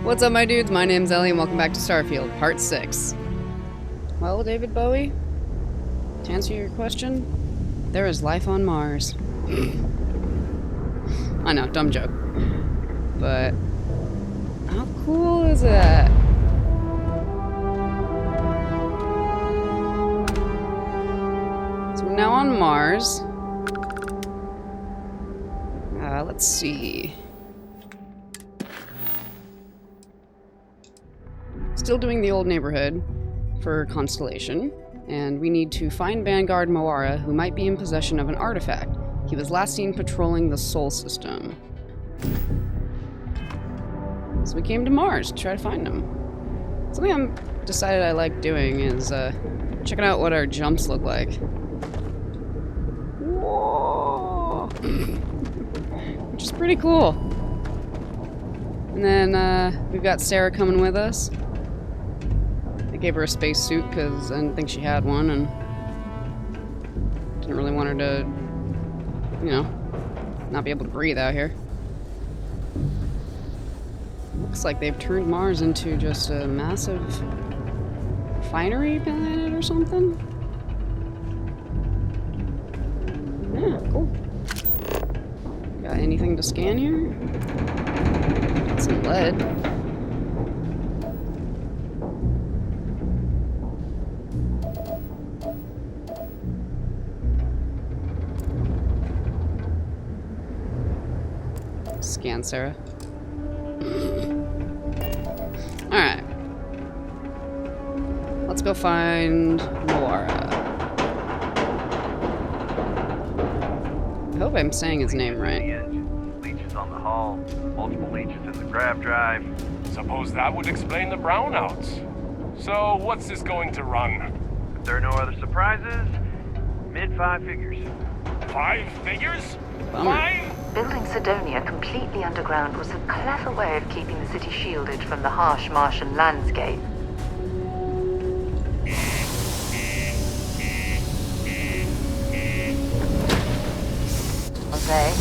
What's up, my dudes? My name's Ellie, and welcome back to Starfield, Part 6. Well, David Bowie, to answer your question, there is life on Mars. I know, dumb joke. But how cool is that? So we're now on Mars. Let's see. Still doing the old neighborhood for Constellation, and we need to find Vanguard Moara, who might be in possession of an artifact. He was last seen patrolling the Sol system. So we came to Mars to try to find him. Something I'm decided I like doing is checking out what our jumps look like. Whoa! Which is pretty cool. And then we've got Sarah coming with us. I gave her a space suit because I didn't think she had one, and didn't really want her to, you know, not be able to breathe out here. Looks like they've turned Mars into just a massive refinery planet or something. Yeah, cool. Got anything to scan here? Got some lead. Scan, Sarah. Alright. Let's go find Moara. I hope I'm saying his name right. Leeches on the hull, multiple leeches in the grav drive. Suppose that would explain the brownouts. So, what's this going to run? If there are no other surprises, mid-five figures. 5 figures? Bummer. 5? Building Cydonia completely underground was a clever way of keeping the city shielded from the harsh Martian landscape. They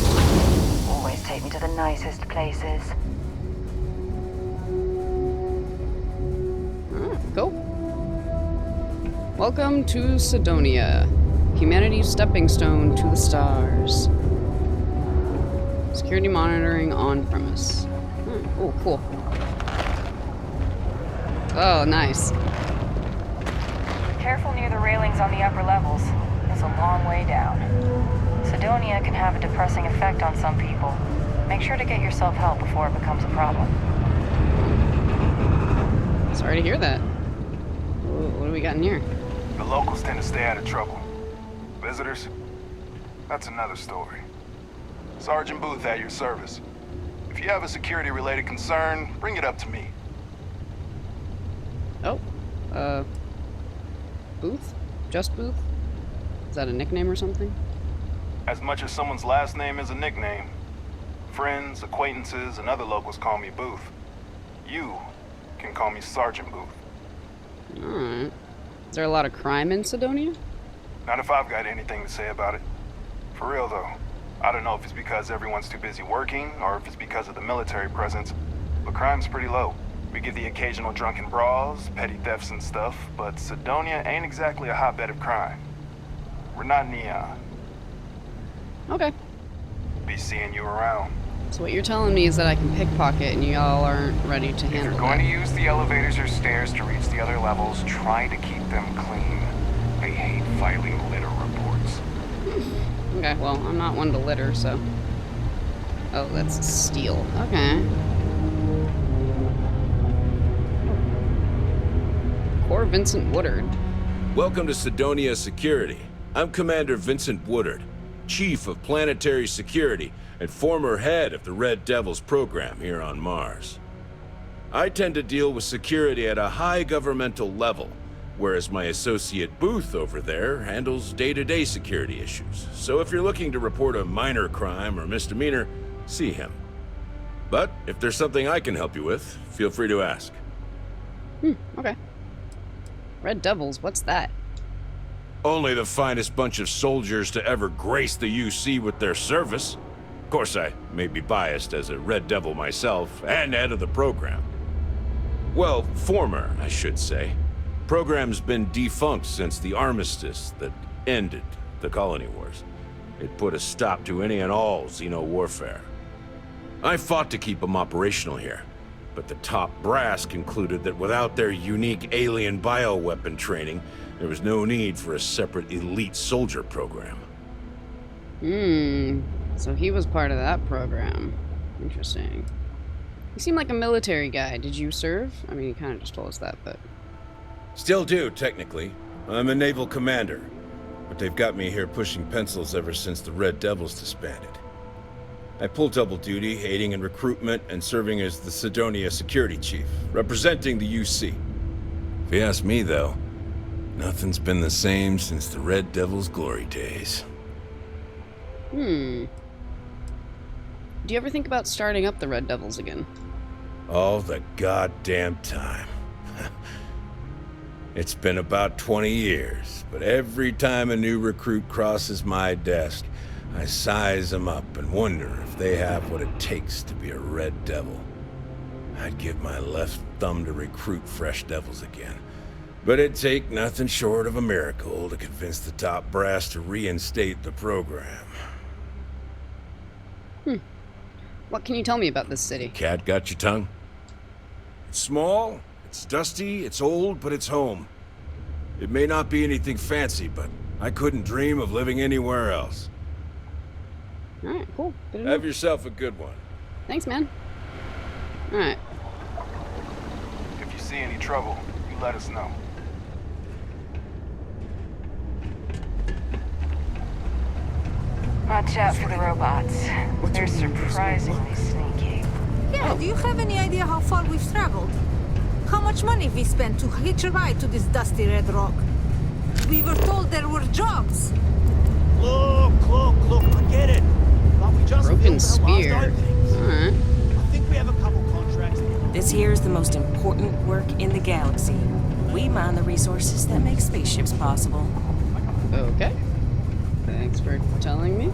always take me to the nicest places. Go. Welcome to Cydonia, humanity's stepping stone to the stars. Security monitoring on premise. Oh, cool. Oh, nice. Careful near the railings on the upper levels. It's a long way down. Cydonia can have a depressing effect on some people. Make sure to get yourself help before it becomes a problem. Sorry to hear that. What do we got in here? The locals tend to stay out of trouble. Visitors? That's another story. Sergeant Booth at your service. If you have a security-related concern, bring it up to me. Oh, Booth? Just Booth? Is that a nickname or something? As much as someone's last name is a nickname, friends, acquaintances, and other locals call me Booth. You can call me Sergeant Booth. Alright. Is there a lot of crime in Cydonia? Not if I've got anything to say about it. For real, though. I don't know if it's because everyone's too busy working, or if it's because of the military presence, but crime's pretty low. We get the occasional drunken brawls, petty thefts and stuff, but Cydonia ain't exactly a hotbed of crime. We're not Neon. Okay. Be seeing you around. So what you're telling me is that I can pickpocket and y'all aren't ready to If handle you're going that. to use the elevators or stairs to reach the other levels, try to keep them clean. I hate filing litter reports. Okay, well, I'm not one to litter, so... Oh, that's steel. Okay. Core Vincent Woodard. Welcome to Cydonia Security. I'm Commander Vincent Woodard, Chief of Planetary Security and former head of the Red Devils program here on Mars. I tend to deal with security at a high governmental level, whereas my associate Booth over there handles day-to-day security issues. So if you're looking to report a minor crime or misdemeanor, see him. But if there's something I can help you with, feel free to ask. Okay. Red Devils, what's that? Only the finest bunch of soldiers to ever grace the UC with their service. Of course, I may be biased as a Red Devil myself, and head of the program. Well, former, I should say. Program's been defunct since the armistice that ended the colony wars. It put a stop to any and all Xeno warfare. I fought to keep them operational here, but the top brass concluded that without their unique alien bioweapon training, there was no need for a separate elite soldier program. So he was part of that program. Interesting. You seem like a military guy. Did you serve? I mean, you kind of just told us that, but... Still do, technically. I'm a naval commander, but they've got me here pushing pencils ever since the Red Devils disbanded. I pull double duty, aiding in recruitment and serving as the Sidonia security chief, representing the UC. If you ask me, though, nothing's been the same since the Red Devils' glory days. Do you ever think about starting up the Red Devils again? All the goddamn time. It's been about 20 years, but every time a new recruit crosses my desk, I size them up and wonder if they have what it takes to be a Red Devil. I'd give my left thumb to recruit fresh devils again, but it'd take nothing short of a miracle to convince the top brass to reinstate the program. What can you tell me about this city? Cat got your tongue? It's small, it's dusty, it's old, but it's home. It may not be anything fancy, but I couldn't dream of living anywhere else. Alright, cool. Good to know. Have yourself a good one. Thanks, man. Alright. If you see any trouble, you let us know. Watch out for the robots. They're surprisingly sneaky. Yeah, do you have any idea how far we've traveled? How much money we spent to hitch a ride to this dusty red rock? We were told there were jobs. Look, I get it. But we just Broken built our spear. last openings. Alright. I think we have a couple contracts. This here is the most important work in the galaxy. We mine the resources that make spaceships possible. Okay. Thanks for telling me.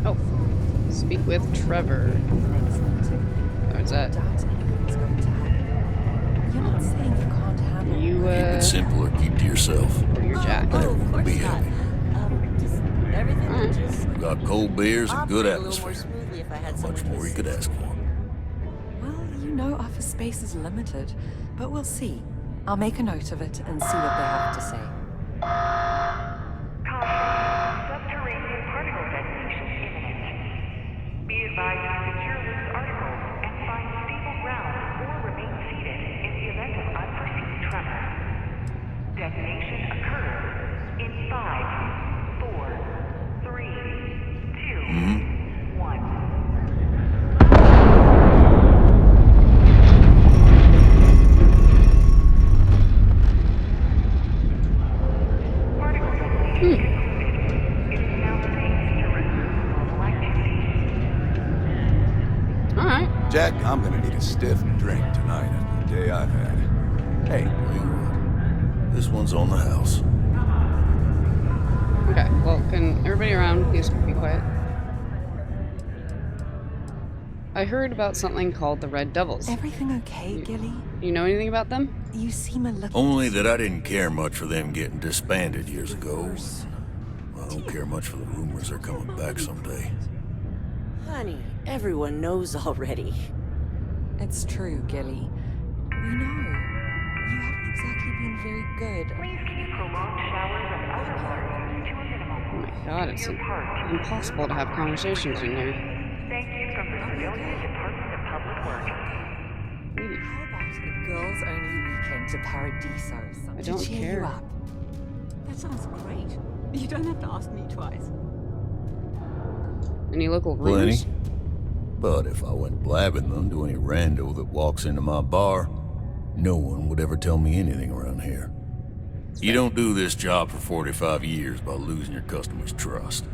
Oh. Speak with Trevor. Where's that? You're not saying you can't handle You, Keep it simple or keep to yourself. You're Jack. Oh, of course Be not. happy. Just everything Alright. just We got cold beers and good operate a little more atmosphere. smoothly if I had How someone much to more you could ask for? Well, you know our space is limited, but we'll see. I'll make a note of it and see what they have to say. Subterranean particle detonation imminent. Be advised to secure loose articles and find stable ground or remain seated in the event of unforeseen tremor. Detonation occurs in 5, 4, 3, 2, 1. Particle detonation concluded. It is now safe to resume normal activity. Alright. Jack, I'm gonna need a stiff drink tonight after the day I've had. Hey, Tell you what, this one's on the house. Okay, well, can everybody around please be quiet? I heard about something called the Red Devils. Everything okay, Gilly? You know anything about them? You seem a little... Only that I didn't care much for them getting disbanded years ago. I don't care much for the rumors they're coming back someday. Honey, everyone knows already. It's true, Gilly. We know. You haven't exactly been very good at... Please keep prolonged showers and other water use to a minimum. Oh my god, it's impossible to have conversations in here. Thank you from the Sidonia Department of Public Works. How about a girls-only weekend to Paradiso? I don't to cheer care. you up? That sounds great. You don't have to ask me twice. Any local Plenty. rooms? But if I went blabbing them to any rando that walks into my bar, no one would ever tell me anything around here. You don't do this job for 45 years by losing your customers' trust.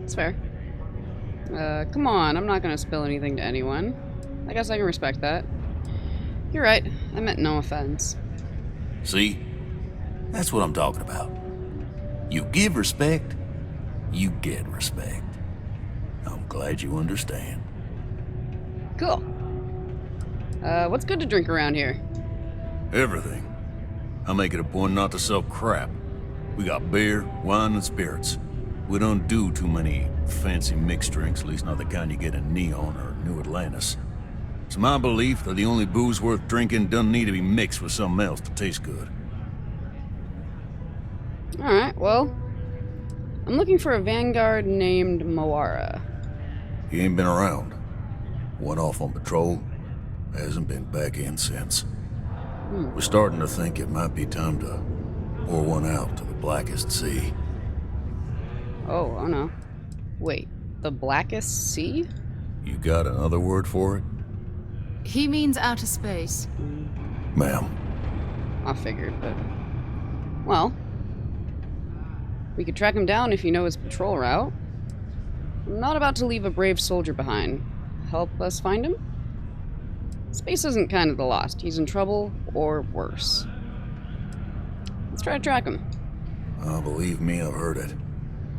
It's fair. Come on, I'm not gonna spill anything to anyone. I guess I can respect that. You're right. I meant no offense. See? That's what I'm talking about. You give respect, you get respect. I'm glad you understand. Cool. What's good to drink around here? Everything. I make it a point not to sell crap. We got beer, wine, and spirits. We don't do too many fancy mixed drinks, at least not the kind you get in Neon or New Atlantis. It's my belief that the only booze worth drinking doesn't need to be mixed with something else to taste good. Alright, well, I'm looking for a Vanguard named Moara. He ain't been around. Went off on patrol. Hasn't been back in since. We're starting to think it might be time to pour one out to the blackest sea. Oh no. Wait, the blackest sea? You got another word for it? He means outer space. Ma'am. I figured, but... Well... We could track him down if you know his patrol route. I'm not about to leave a brave soldier behind. Help us find him? Space isn't kind of the lost. He's in trouble, or worse. Let's try to track him. Oh, believe me, I've heard it.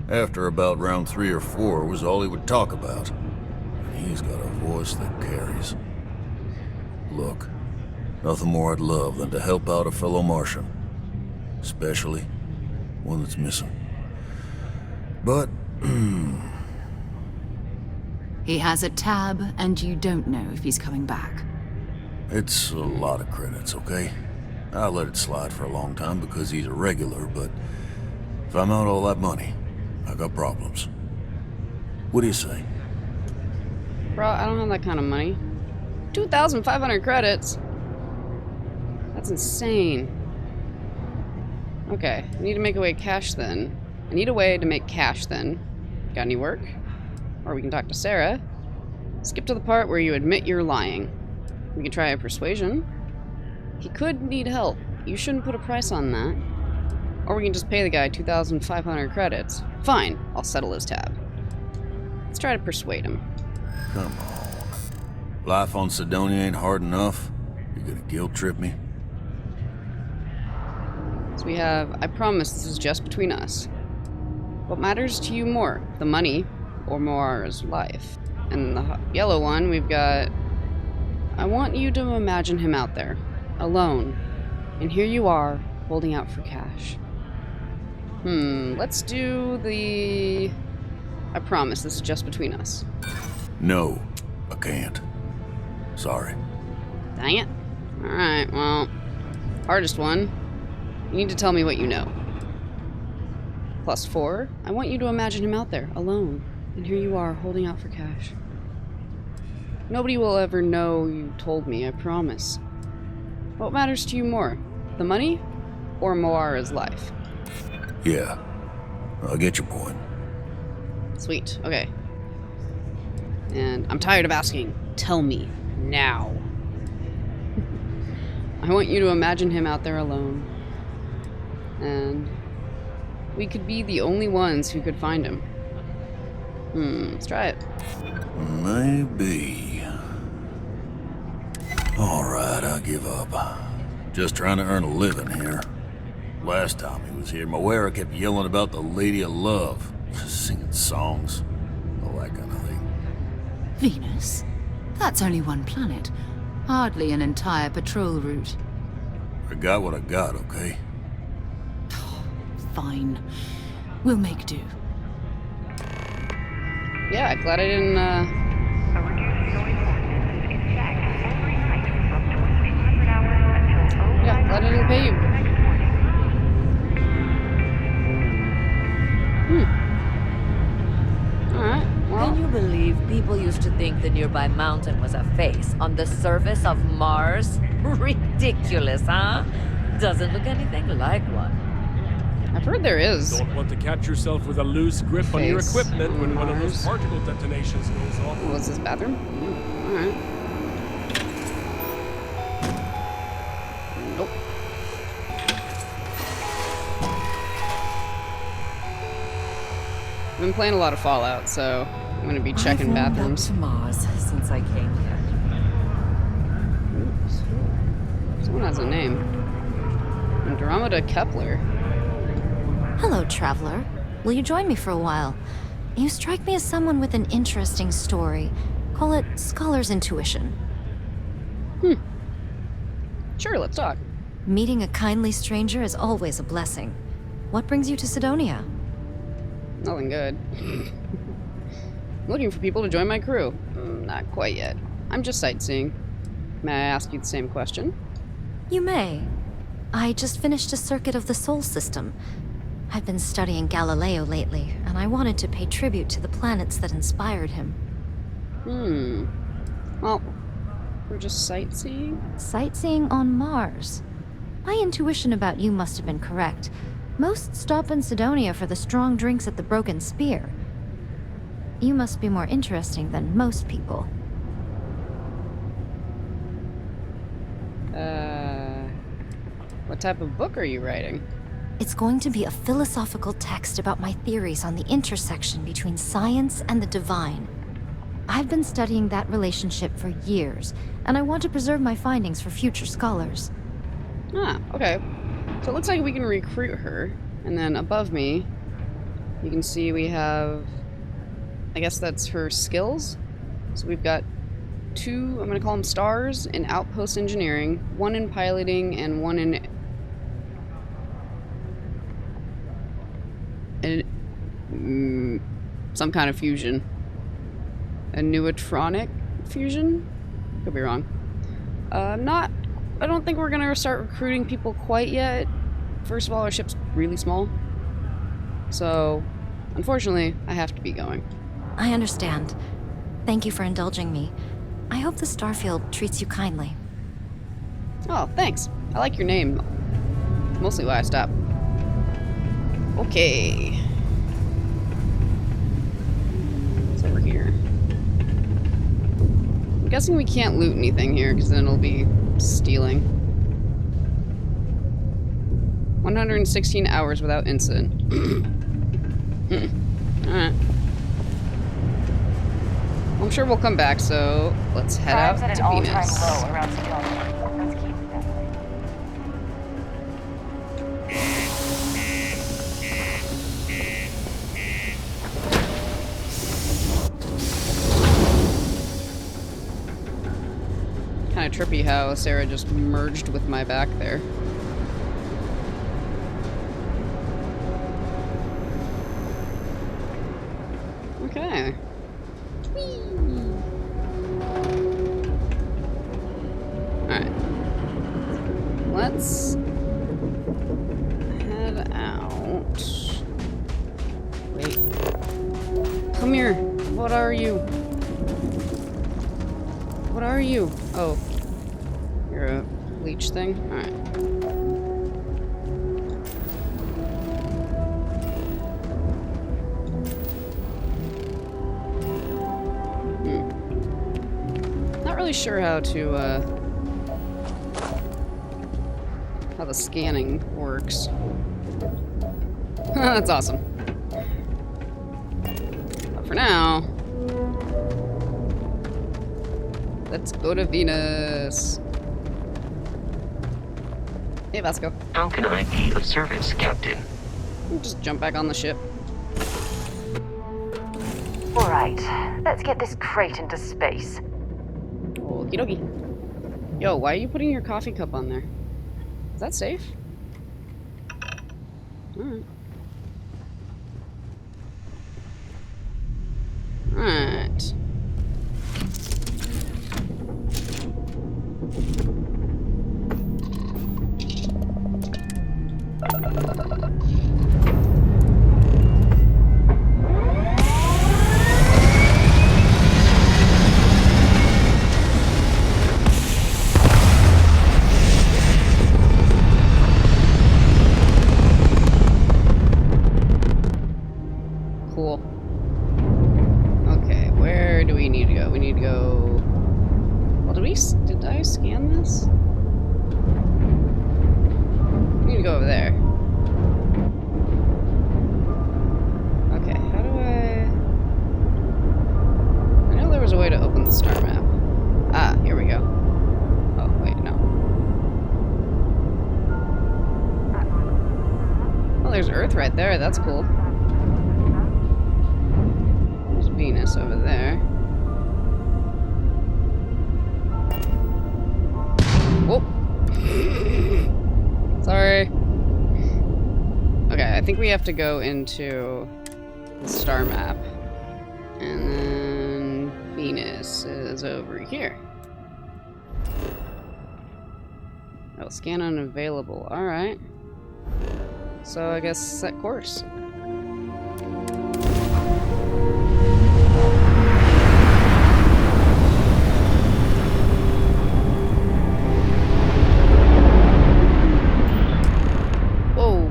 After about round 3 or 4 was all he would talk about. And he's got a voice that carries. Look, nothing more I'd love than to help out a fellow Martian. Especially one that's missing. But, He has a tab, and you don't know if he's coming back. it's a lot of credits, okay? I let it slide for a long time because he's a regular, but if I'm out all that money, I got problems. What do you say? Bro, I don't have that kind of money. 2,500 credits? That's insane. Okay, I need to make a way cash then. I need a way to make cash then. Got any work? Or we can talk to Sarah. Skip to the part where you admit you're lying. We can try a persuasion. He could need help. You shouldn't put a price on that. Or we can just pay the guy 2,500 credits. Fine, I'll settle his tab. Let's try to persuade him. Come on. Life on Sidonia ain't hard enough. You're gonna guilt trip me? So we have, I promise this is just between us. What matters to you more, the money or Moara's life? And the yellow one, we've got, I want you to imagine him out there, alone. And here you are, holding out for cash. Let's do the, I promise this is just between us. No, I can't. Sorry. Dang it. Alright, well, hardest one. You need to tell me what you know. +4, I want you to imagine him out there, alone. And here you are, holding out for cash. Nobody will ever know you told me, I promise. What matters to you more, the money or Moara's life? Yeah, I get your point. Sweet, okay. And I'm tired of asking. Tell me, now. I want you to imagine him out there alone. And we could be the only ones who could find him. Let's try it. Maybe. Alright, I'll give up. Just trying to earn a living here. Last time he was here, Moara kept yelling about the Lady of Love. Singing songs. All that kind of thing. Venus? That's only one planet. Hardly an entire patrol route. I got what I got, okay? Fine. We'll make do. Yeah, glad I didn't, A reduced noise ordinance is in effect every night from 2300 hours until yeah, glad I didn't pay you. next morning. Alright, well. Can you believe people used to think the nearby mountain was a face on the surface of Mars? Ridiculous, huh? Doesn't look anything like one. I've heard there is. Don't want to catch yourself with a loose grip on your Face equipment when one of those Mars. particle detonations goes off. What's this bathroom? Alright. Nope. I've been playing a lot of Fallout, so I'm gonna be checking I've warmed bathrooms. up to Mars since I came here. Oops. has a name. Andromeda Kepler. Hello, traveler. Will you join me for a while? You strike me as someone with an interesting story. Call it scholar's intuition. Sure, let's talk. Meeting a kindly stranger is always a blessing. What brings you to Sidonia? Nothing good. Looking for people to join my crew. Not quite yet. I'm just sightseeing. May I ask you the same question? You may. I just finished a circuit of the Sol system. I've been studying Galileo lately, and I wanted to pay tribute to the planets that inspired him. Well, we're just sightseeing? Sightseeing on Mars. My intuition about you must have been correct. Most stop in Sidonia for the strong drinks at the Broken Spear. You must be more interesting than most people. What type of book are you writing? It's going to be a philosophical text about my theories on the intersection between science and the divine. I've been studying that relationship for years, and I want to preserve my findings for future scholars. Ah, okay. So it looks like we can recruit her, and then above me, you can see we have, I guess that's her skills. So we've got 2, I'm gonna call them stars, in outpost engineering, 1 in piloting, and 1 in some kind of fusion. A neutronic fusion? Could be wrong. I don't think we're gonna start recruiting people quite yet. First of all, our ship's really small. So, unfortunately, I have to be going. I understand. Thank you for indulging me. I hope the Starfield treats you kindly. Oh, thanks. I like your name. Mostly why I stopped. Okay. What's over here? I'm guessing we can't loot anything here, because then it'll be stealing. 116 hours without incident. Alright. I'm sure we'll come back, so let's head out Crime's at to an all-time Venus. low around Sidonia. Let's keep it that way. Kind of trippy how Sarah just merged with my back there. Okay. Alright. Let's head out. Wait. Come here. What are you? What are you? Oh. You're a leech thing? Alright. Not really sure how to, how the scanning works. That's awesome. But for now, let's go to Venus. Hey, Vasco. How can I be of service, Captain? We'll just jump back on the ship. Alright, let's get this crate into space. Okie dokie. Yo, why are you putting your coffee cup on there? Is that safe? Alright. Alright. Cool. Okay, where do we need to go? We need to go... Well, did I scan this? We need to go over there. Okay, how do I know there was a way to open the star map. Ah, here we go. Oh, wait, no. Earth right there. That's cool. There's Venus over there. Whoop. Sorry. Okay, I think we have to go into the star map. And then Venus is over here. Oh, scan unavailable. Alright. So I guess set course. Whoa.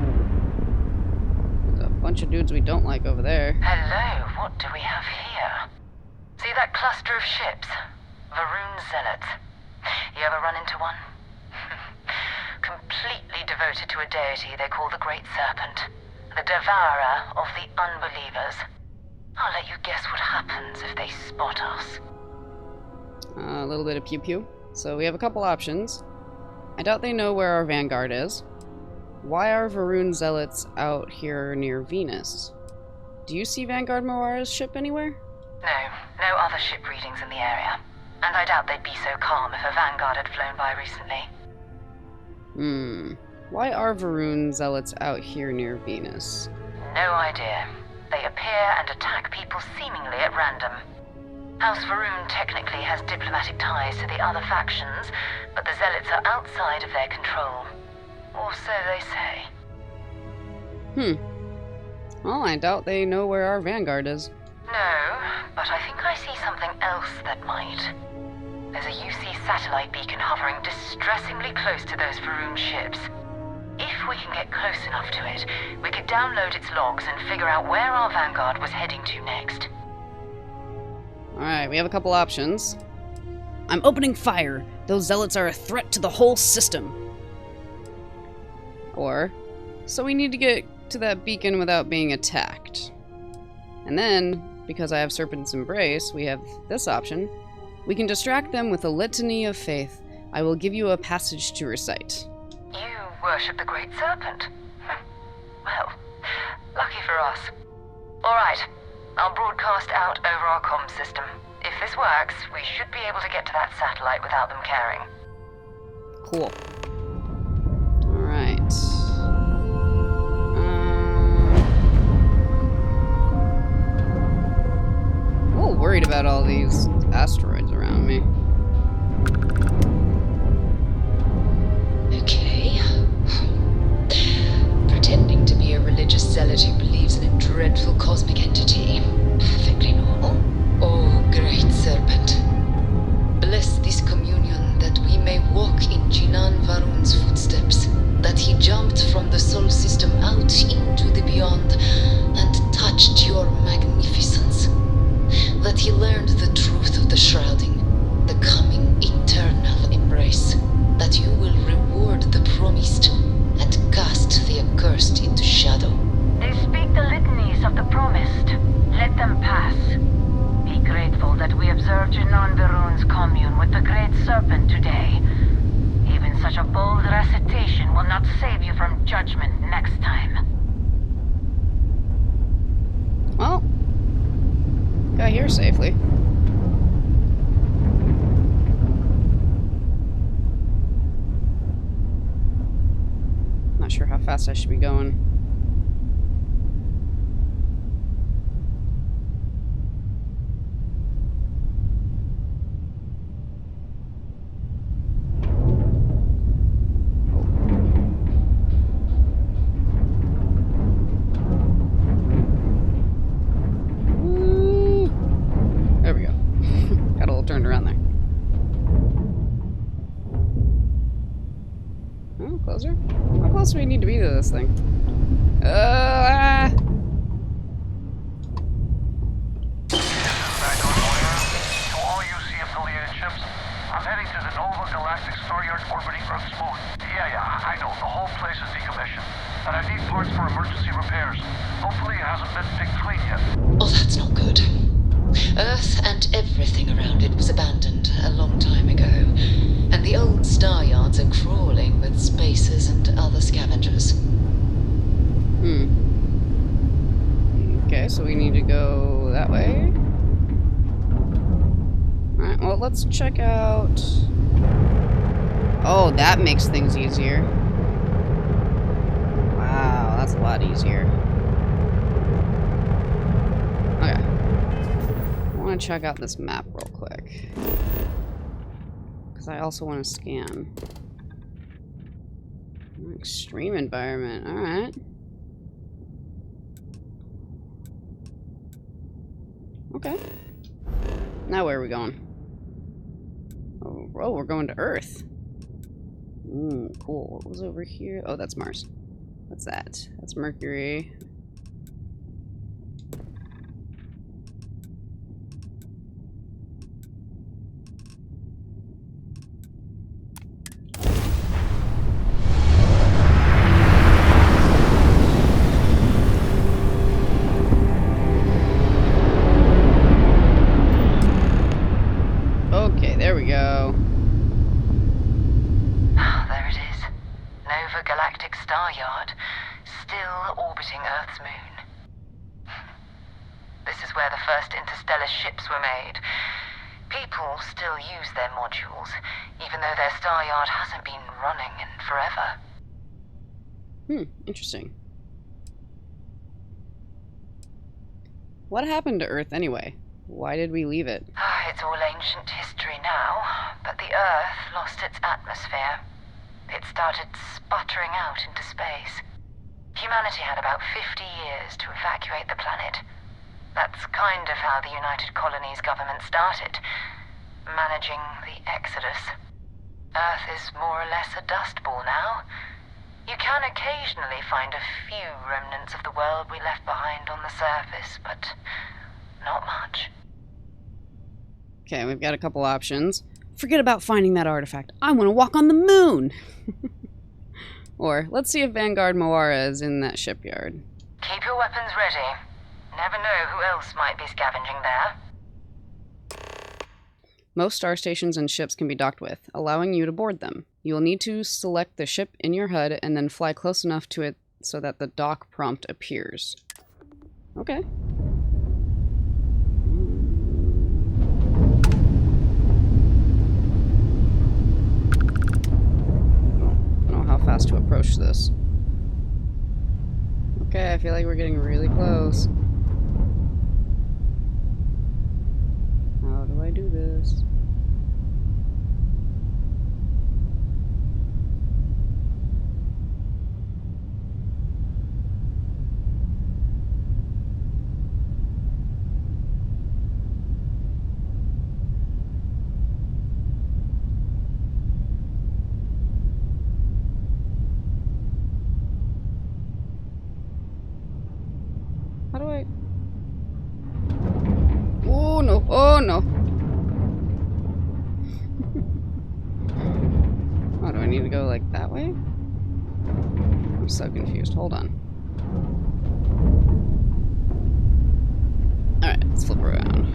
There's a bunch of dudes we don't like over there. Hello, what do we have here? See that cluster of ships? Varun Zealots. You ever run into one? Completely devoted to a deity they call the Great Serpent, the devourer of the unbelievers. I'll let you guess what happens if they spot us. A little bit of pew-pew. So we have a couple options. I doubt they know where our Vanguard is. Why are Varun Zealots out here near Venus? Do you see Vanguard Moara's ship anywhere? No other ship readings in the area. And I doubt they'd be so calm if a Vanguard had flown by recently. Why are Varun Zealots out here near Venus? No idea. They appear and attack people seemingly at random. House Varun technically has diplomatic ties to the other factions, but the Zealots are outside of their control. Or so they say. Well, I doubt they know where our Vanguard is. No, but I think I see something else that might. There's a UC satellite beacon hovering distressingly close to those Varun ships. If we can get close enough to it, we could download its logs and figure out where our Vanguard was heading to next. Alright, we have a couple options. I'm opening fire. Those Zealots are a threat to the whole system. Or, so we need to get to that beacon without being attacked. And then, because I have Serpent's Embrace, we have this option. We can distract them with a litany of faith. I will give you a passage to recite. You worship the Great Serpent? Well, lucky for us. Alright, I'll broadcast out over our comm system. If this works, we should be able to get to that satellite without them caring. Cool. Alright. I'm a little worried about all these asteroids around me. Okay. Pretending to be a religious zealot who believes in a dreadful cosmic entity. Perfectly normal. Oh, Great Serpent. Bless this communion that we may walk in Jinan Varun's footsteps. That he jumped from the Sol system out into the beyond and touched your magnificence. That he learned the truth of the shrouding, the coming eternal embrace. That you will reward the promised and cast the accursed into shadow. They speak the litanies of the promised. Let them pass. Be grateful that we observed Jinan Varun's commune with the Great Serpent today. Even such a bold recitation will not save you from judgment next time. Well, got here safely. Not sure how fast I should be going. Turned around there. Oh, closer? How close do we need to be to this thing? Vanguard Moara, to all UC affiliated ships, I'm heading to the Nova Galactic Staryard orbiting Earth's moon. Yeah, I know, the whole place is decommissioned. And I need parts for emergency repairs. Hopefully it hasn't been picked clean yet. Oh, that's not good. Earth and everything around it was abandoned a long time ago, and the old Staryards are crawling with spacers and other scavengers. Okay, so we need to go that way. Alright, well, let's check out... Oh, that makes things easier. Wow, that's a lot easier. Okay. I want to check out this map real quick. Because I also want to scan. Extreme environment, alright. Okay. Now where are we going? Oh, we're going to Earth. Ooh, cool. What was over here? Oh, that's Mars. What's that? That's Mercury. Okay, there we go. There it is. Nova Galactic Staryard, still orbiting Earth's moon. This is where the first interstellar ships were made. People still use their modules, even though their Staryard hasn't been running in forever. Interesting. What happened to Earth anyway? Why did we leave it? It's all ancient history now, but the Earth lost its atmosphere. It started sputtering out into space. Humanity had about 50 years to evacuate the planet. That's kind of how the United Colonies government started, managing the exodus. Earth is more or less a dust ball now. You can occasionally find a few remnants of the world we left behind on the surface, but not much. Okay, we've got a couple options. Forget about finding that artifact. I want to walk on the moon! Or, let's see if Vanguard Moara is in that shipyard. Keep your weapons ready. Never know who else might be scavenging there. Most star stations and ships can be docked with, allowing you to board them. You will need to select the ship in your HUD and then fly close enough to it so that the dock prompt appears. Okay. How fast to approach this. Okay, I feel like we're getting really close. How do I do this? How do I... Oh no, oh no. Oh, do I need to go like that way? I'm so confused. Hold on. Alright, let's flip around.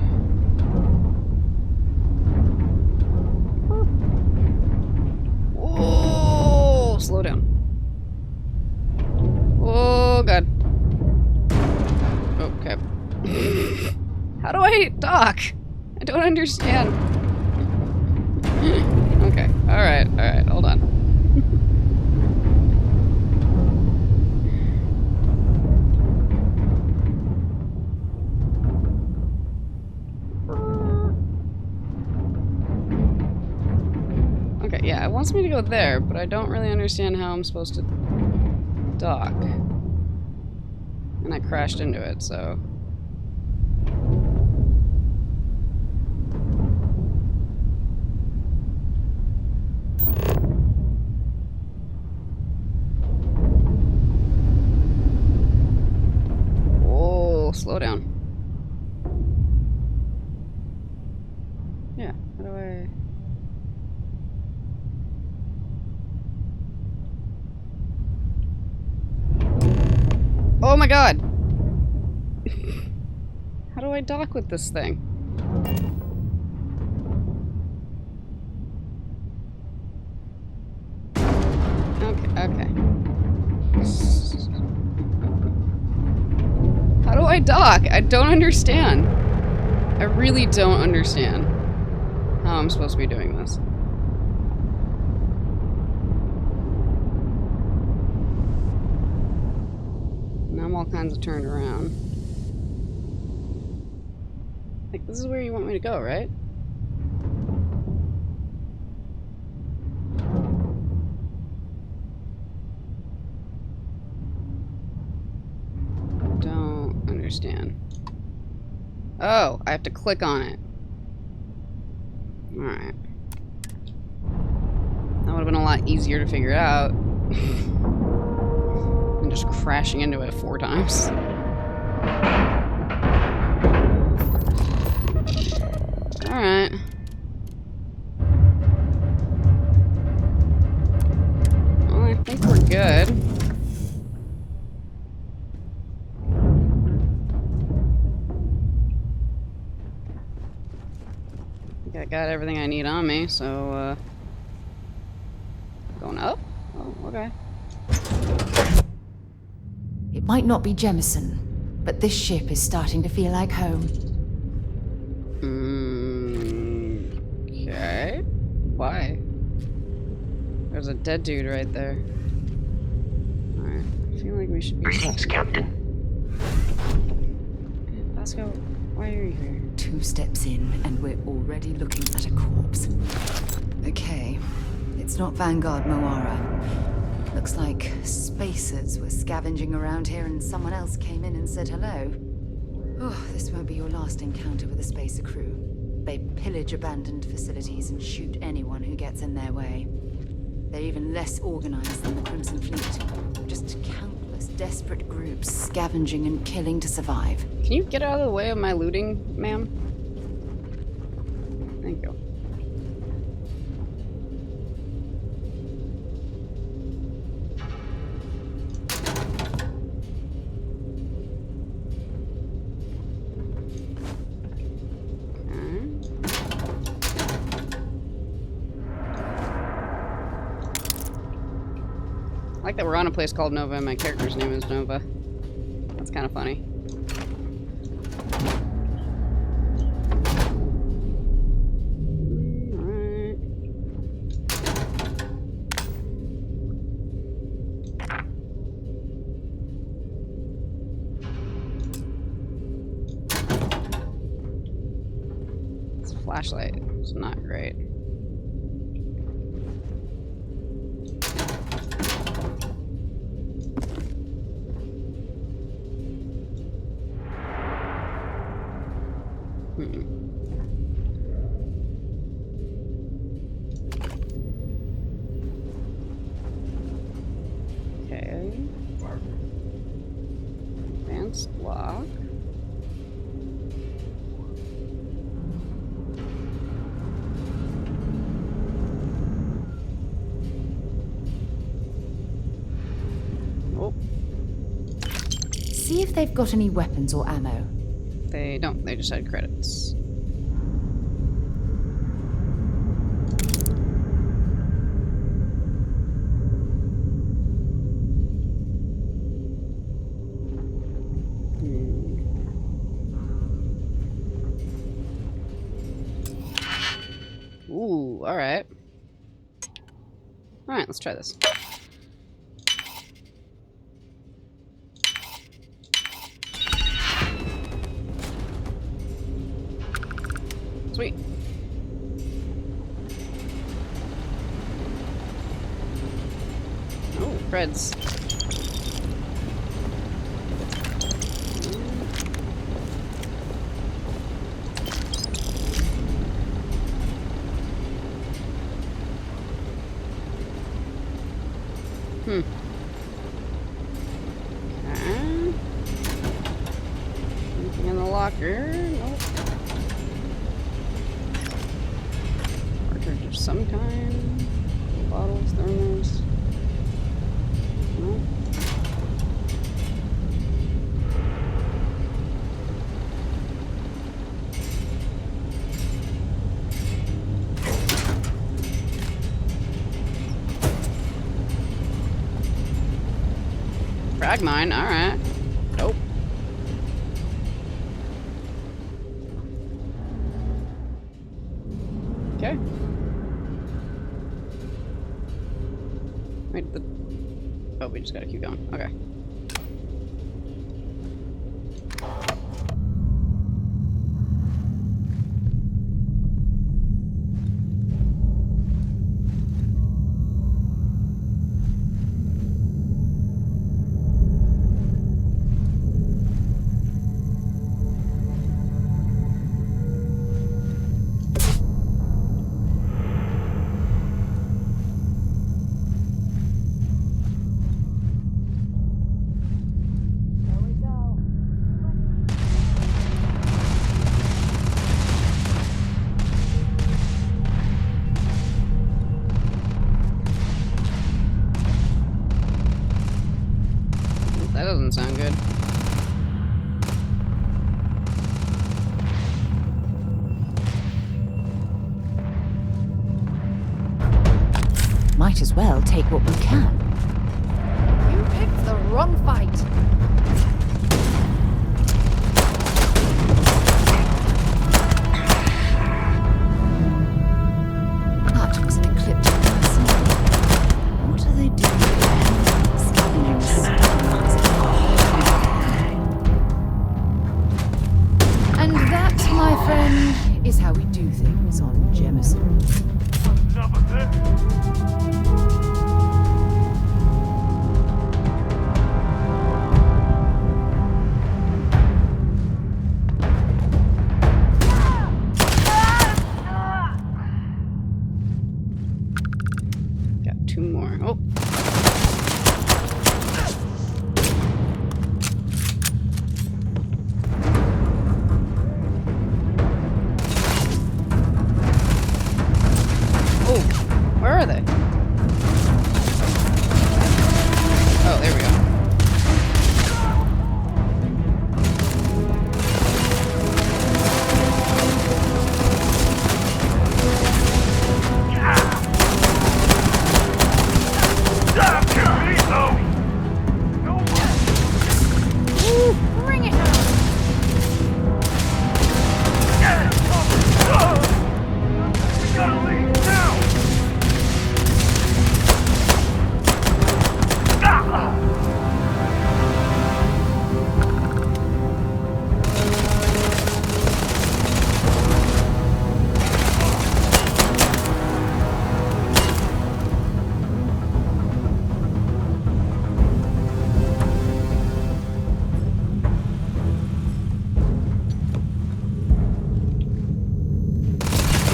Oh, slow down. Oh god. Okay. How do I dock? I don't understand. Okay. Alright, hold on. Okay, yeah, it wants me to go there, but I don't really understand how I'm supposed to dock. And I crashed into it, so... Whoa, slow down. Yeah, how do I... Oh my god! How do I dock with this thing? Okay. How do I I dock? I don't understand. I really don't understand how I'm supposed to be doing this. Now I'm all kinds of turned around. Like, this is where you want me to go, right? Don't understand. Oh, I have to click on it. Alright. That would have been a lot easier to figure out than just crashing into it 4 times. Alright. Well, I think we're good. I got everything I need on me, so, going up? Oh, okay. It might not be Jemison, but this ship is starting to feel like home. Okay. Why? There's a dead dude right there. Alright. I feel like we should be... Greetings, Captain. Vasco, why are you here? 2 steps in, and we're already looking at a corpse. Okay. It's not Vanguard Moara. Looks like spacers were scavenging around here and someone else came in and said hello. Oh, this won't be your last encounter with a spacer crew. They pillage abandoned facilities and shoot anyone who gets in their way. They're even less organized than the Crimson Fleet. Just countless desperate groups scavenging and killing to survive. Can you get out of the way of my looting, ma'am? Thank you. I like that we're on a place called Nova and my character's name is Nova. That's kind of funny. Alright. This flashlight is not great. Okay. Advanced lock. Oh. See if they've got any weapons or ammo. They don't. They just had credits. Ooh, alright. Alright, let's try this. Sweet. Oh, creds. Okay. Anything in the locker? Nope. Cartridge of some kind. Bottles, thermos. Nope. Frag mine, alright. Nope. Wait, oh, we just gotta keep going. Okay. That doesn't sound good. Might as well take what we can. You picked the wrong fight. That was an ecliptic person. What are they doing there? Scavenging stones. And that, my friend, is how we do things on Jemison. Got two more. Oh. Oh, where are they? Oh, there we go. Bring it home.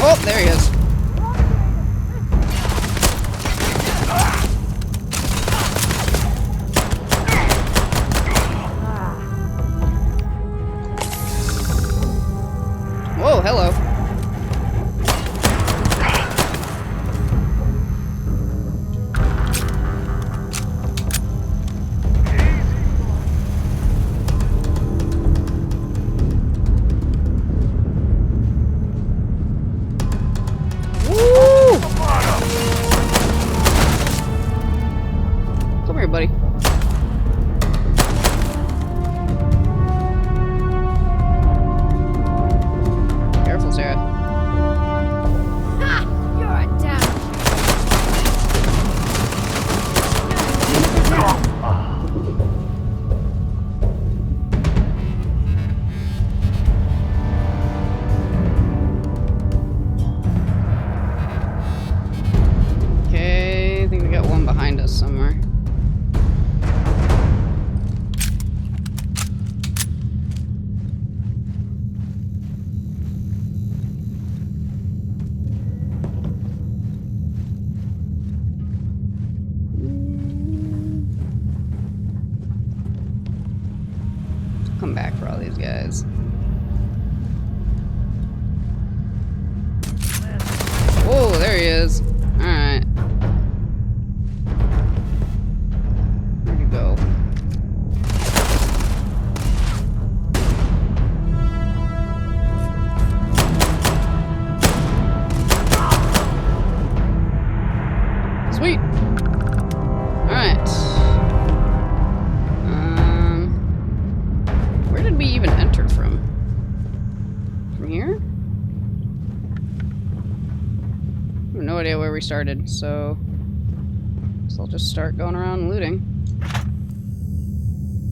Oh, there he is. Whoa, hello. Woo! Come here, buddy. Careful, Sarah. Ha! You're down. Okay, I think we got one behind us somewhere. Come back for all these guys. Whoa, there he is. Alright. Where'd he go? Sweet. Alright. Where did we even enter from? From here? I have no idea where we started, so So I'll just start going around looting.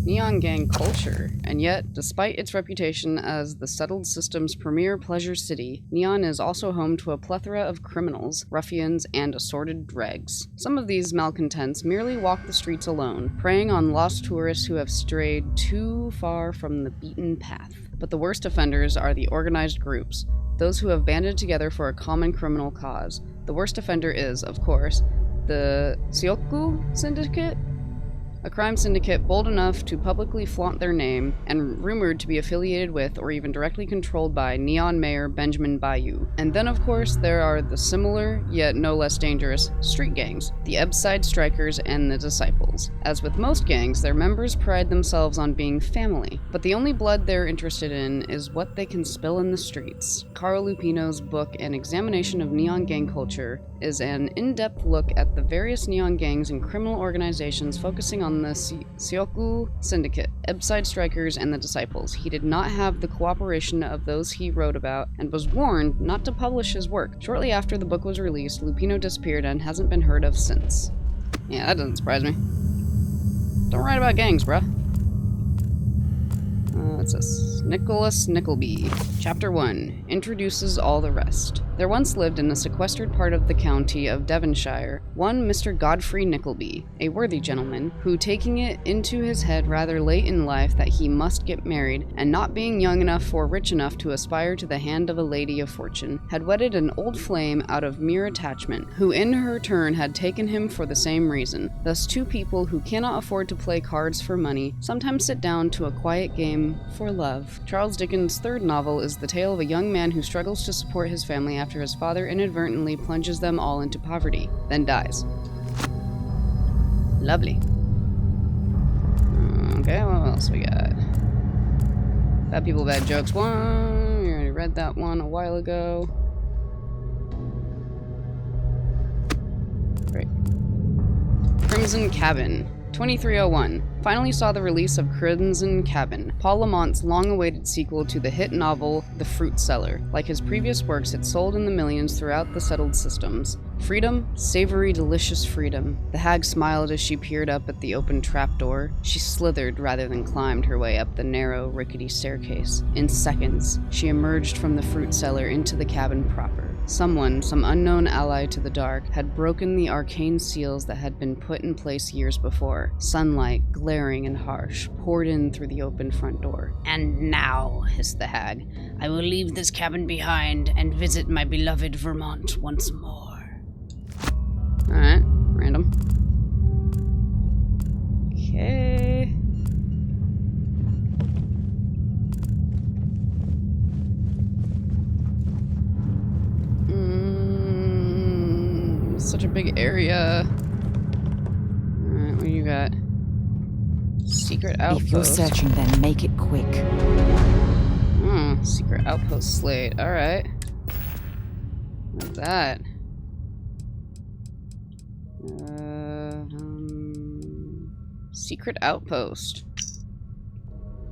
Neon gang culture, and yet, despite its reputation as the settled system's premier pleasure city, Neon is also home to a plethora of criminals, ruffians, and assorted dregs. Some of these malcontents merely walk the streets alone, preying on lost tourists who have strayed too far from the beaten path. But the worst offenders are the organized groups, those who have banded together for a common criminal cause. The worst offender is, of course, the Sioku Syndicate, a crime syndicate bold enough to publicly flaunt their name and rumored to be affiliated with or even directly controlled by Neon Mayor Benjamin Bayou. And then, of course, there are the similar, yet no less dangerous, street gangs, the Ebbside Strikers and the Disciples. As with most gangs, their members pride themselves on being family, but the only blood they're interested in is what they can spill in the streets. Carl Lupino's book, An Examination of Neon Gang Culture, is an in-depth look at the various neon gangs and criminal organizations focusing on the Sioku Syndicate, Ebbside Strikers, and the Disciples. He did not have the cooperation of those he wrote about and was warned not to publish his work. Shortly after the book was released, Lupino disappeared and hasn't been heard of since. Yeah, that doesn't surprise me. Don't write about gangs, bruh. What's this? Nicholas Nickleby. Chapter 1 introduces all the rest. There once lived in a sequestered part of the county of Devonshire one Mr. Godfrey Nickleby, a worthy gentleman, who, taking it into his head rather late in life that he must get married, and not being young enough or rich enough to aspire to the hand of a lady of fortune, had wedded an old flame out of mere attachment, who in her turn had taken him for the same reason. Thus two people who cannot afford to play cards for money sometimes sit down to a quiet game for love. Charles Dickens' third novel is the tale of a young man who struggles to support his family after his father inadvertently plunges them all into poverty, then dies. Lovely. Okay, what else we got? Bad People, Bad Jokes 1. We already read that one a while ago. Great. Crimson Cabin. 2301. Finally saw the release of Crimson Cabin, Paul Lamont's long-awaited sequel to the hit novel The Fruit Cellar. Like his previous works, it sold in the millions throughout the settled systems. Freedom? Savory, delicious freedom. The hag smiled as she peered up at the open trapdoor. She slithered rather than climbed her way up the narrow, rickety staircase. In seconds, she emerged from the fruit cellar into the cabin proper. Someone, some unknown ally to the dark, had broken the arcane seals that had been put in place years before. Sunlight, glaring and harsh, poured in through the open front door. "And now," hissed the hag, "I will leave this cabin behind and visit my beloved Vermont once more." Alright, random. Okay. Such a big area. Alright, what do you got? Secret outpost. If you're searching, then make it quick. Secret outpost slate. Alright. What's that? Secret outpost.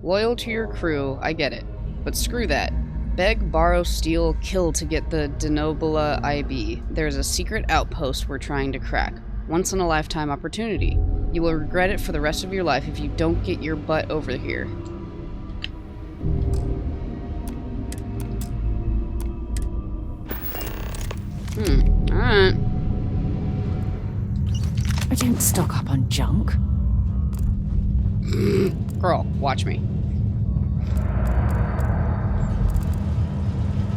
Loyal to your crew, I get it. But screw that. Beg, borrow, steal, kill to get the Denobula IB. There's a secret outpost we're trying to crack. Once in a lifetime opportunity. You will regret it for the rest of your life if you don't get your butt over here. Alright. I don't stock up on junk. Girl, watch me.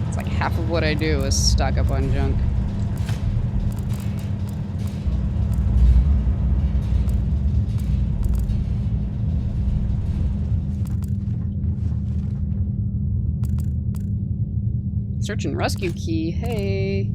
It's like half of what I do is stock up on junk. Search and rescue key, hey.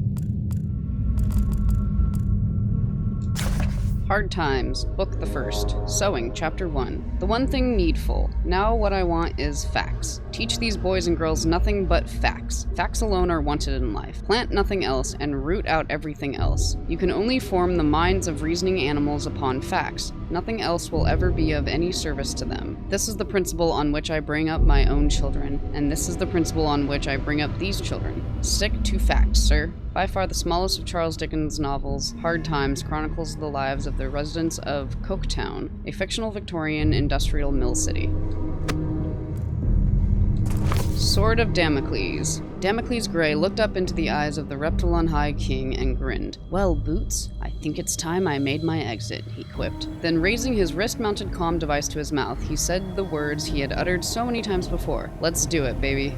Hard Times, Book the First. Sewing, Chapter 1. The one thing needful. Now what I want is facts. Teach these boys and girls nothing but facts. Facts alone are wanted in life. Plant nothing else and root out everything else. You can only form the minds of reasoning animals upon facts. Nothing else will ever be of any service to them. This is the principle on which I bring up my own children, and this is the principle on which I bring up these children. Stick to facts, sir. By far the smallest of Charles Dickens' novels, Hard Times chronicles the lives of the residents of Coketown, a fictional Victorian industrial mill city. Sword of Damocles. Damocles Grey looked up into the eyes of the Reptilon High King and grinned. "Well, Boots, I think it's time I made my exit," he quipped. Then raising his wrist-mounted comm device to his mouth, he said the words he had uttered so many times before. "Let's do it, baby."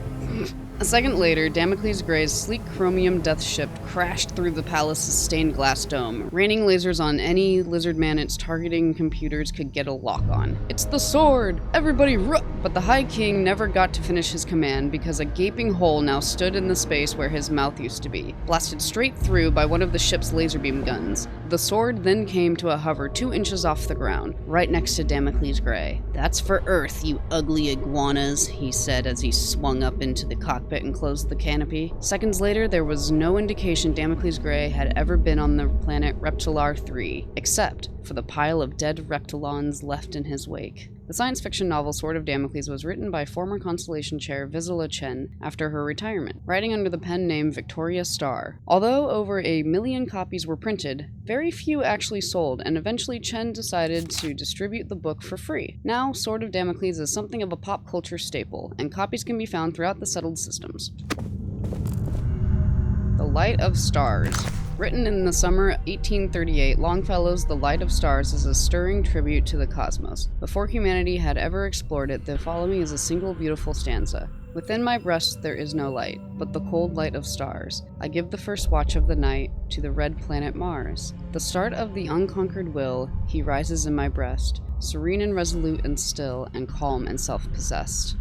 A second later, Damocles Grey's sleek chromium death ship crashed through the palace's stained glass dome, raining lasers on any lizard man its targeting computers could get a lock on. "It's the sword! Everybody run!" But the High King never got to finish his command because a gaping hole now stood in the space where his mouth used to be, blasted straight through by one of the ship's laser beam guns. The sword then came to a hover 2 inches off the ground, right next to Damocles Grey. "That's for Earth, you ugly iguanas," he said as he swung up into the cockpit and closed the canopy. Seconds later, there was no indication Damocles Grey had ever been on the planet Reptilar 3, except for the pile of dead Reptilons left in his wake. The science fiction novel Sword of Damocles was written by former Constellation Chair Vizsla Chen after her retirement, writing under the pen name Victoria Starr. Although over 1 million copies were printed, very few actually sold, and eventually Chen decided to distribute the book for free. Now, Sword of Damocles is something of a pop culture staple, and copies can be found throughout the settled systems. The Light of Stars. Written in the summer 1838, Longfellow's The Light of Stars is a stirring tribute to the cosmos. Before humanity had ever explored it, the following is a single beautiful stanza. "Within my breast there is no light, but the cold light of stars. I give the first watch of the night to the red planet Mars. The start of the unconquered will, he rises in my breast, serene and resolute and still, and calm and self-possessed."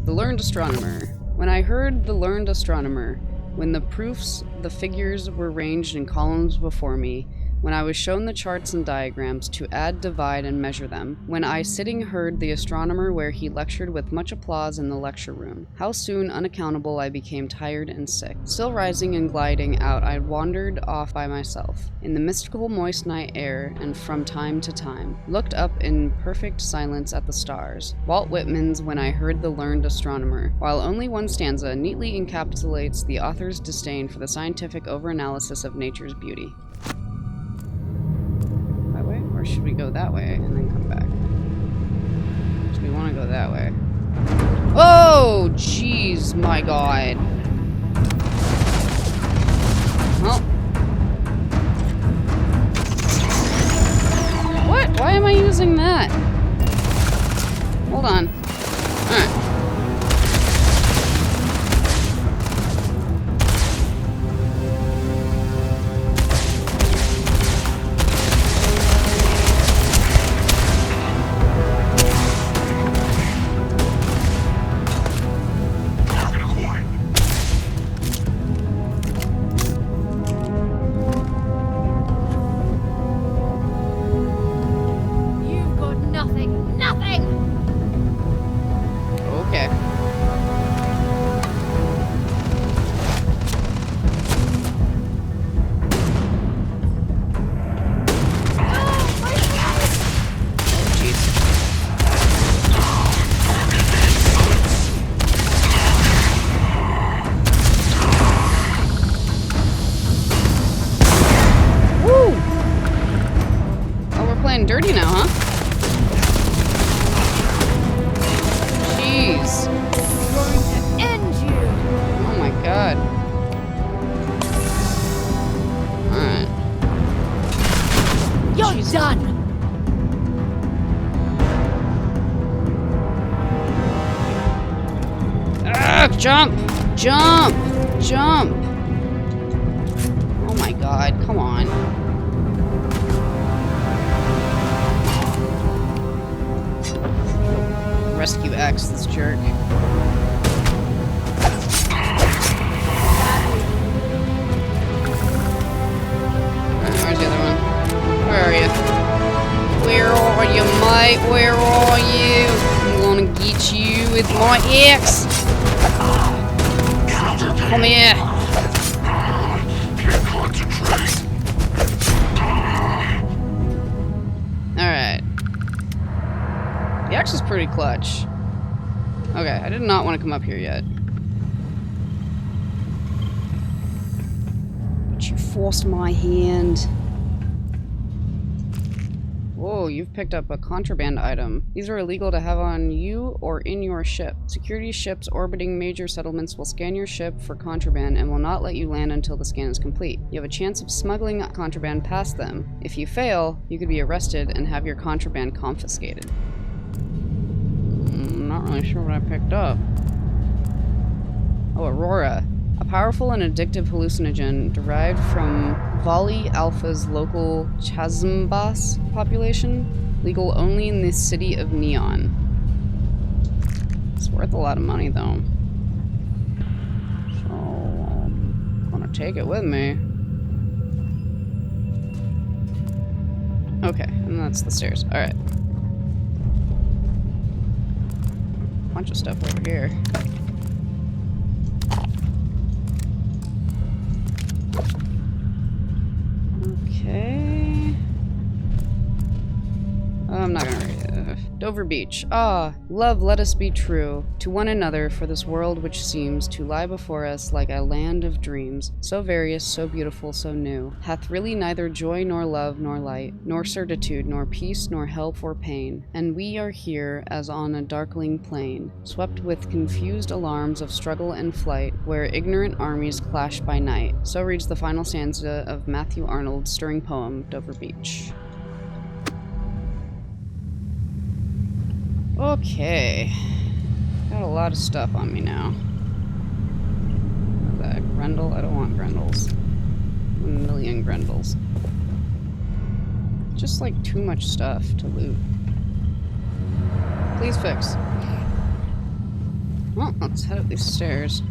The Learned Astronomer. When I heard The Learned Astronomer, when the proofs, the figures were ranged in columns before me, when I was shown the charts and diagrams to add, divide, and measure them, when I sitting heard the astronomer where he lectured with much applause in the lecture room, how soon, unaccountable, I became tired and sick. Still rising and gliding out, I wandered off by myself, in the mystical moist night air, and from time to time, looked up in perfect silence at the stars. Walt Whitman's When I Heard the Learned Astronomer, while only one stanza neatly encapsulates the author's disdain for the scientific overanalysis of nature's beauty. Or should we go that way and then come back? So we want to go that way. Oh, jeez, my God. Well. What? Why am I using that? Hold on. Alright. Dirty now, huh? Jeez. I'm going to end you. Oh my God. Alright. You're done. Ah, jump! Jump! Jump! Oh my God, come on. Rescue X, this jerk. Where's the other one? Where are you? Where are you, mate? Where are you? I'm gonna get you with my X. Come here. Alright. The axe is pretty clutch. Okay, I did not want to come up here yet. You forced my hand. Whoa, you've picked up a contraband item. These are illegal to have on you or in your ship. Security ships orbiting major settlements will scan your ship for contraband and will not let you land until the scan is complete. You have a chance of smuggling contraband past them. If you fail, you could be arrested and have your contraband confiscated. I'm not really sure what I picked up. Oh, Aurora. A powerful and addictive hallucinogen derived from Volley Alpha's local Chazmbas population, legal only in the city of Neon. It's worth a lot of money, though. So, I'm gonna take it with me. Okay, and that's the stairs. Alright. Bunch of stuff over here. Okay. I'm not gonna read it. Dover Beach. Ah, love, let us be true to one another, for this world which seems to lie before us like a land of dreams, so various, so beautiful, so new, hath really neither joy nor love nor light, nor certitude, nor peace, nor help or pain. And we are here as on a darkling plain, swept with confused alarms of struggle and flight, where ignorant armies clash by night. So reads the final stanza of Matthew Arnold's stirring poem, Dover Beach. Okay. Got a lot of stuff on me now. What's that? Grendel? I don't want Grendels. 1 million Grendels. Just like too much stuff to loot. Please fix. Well, let's head up these stairs.